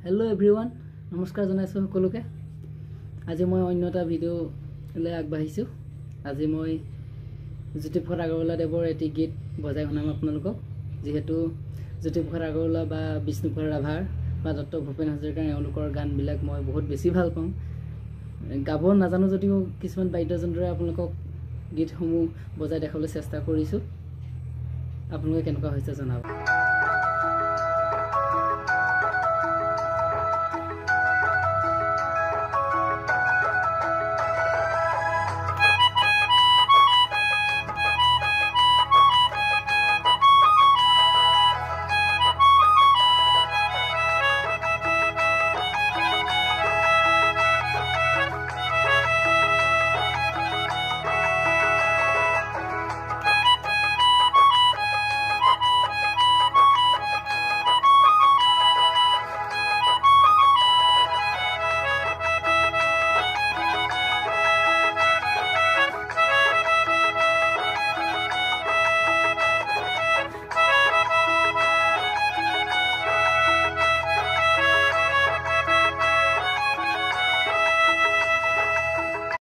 hello everyone नमस्कार जनाइছো সকলোকে আজি মই অন্য এটা ভিডিও লৈ আগবাঢ়িছো আজি মই জ্যোতিপ্ৰসাদ আগৰৱালা দেৱৰ এটি গীত বজাই শুনাম আপোনালোকক যেহেতু জ্যোতিপ্ৰসাদ আগৰৱালা বা বিষ্ণুপ্ৰসাদ ৰাভাৰ বা ডক্টৰ ভূপেন হাজৰিকাৰ এওঁলোকৰ গানবিলাক মই বহুত বেছি ভাল পাওঁ গাব নাজানো যদিও কিছুমান বাদ্যযন্ত্ৰৰে আপোনালোকক গীতসমূহ বজাই দেখাবলৈ চেষ্টা কৰিছো আপোনালোকে কেনেকুৱা হৈছে জনাব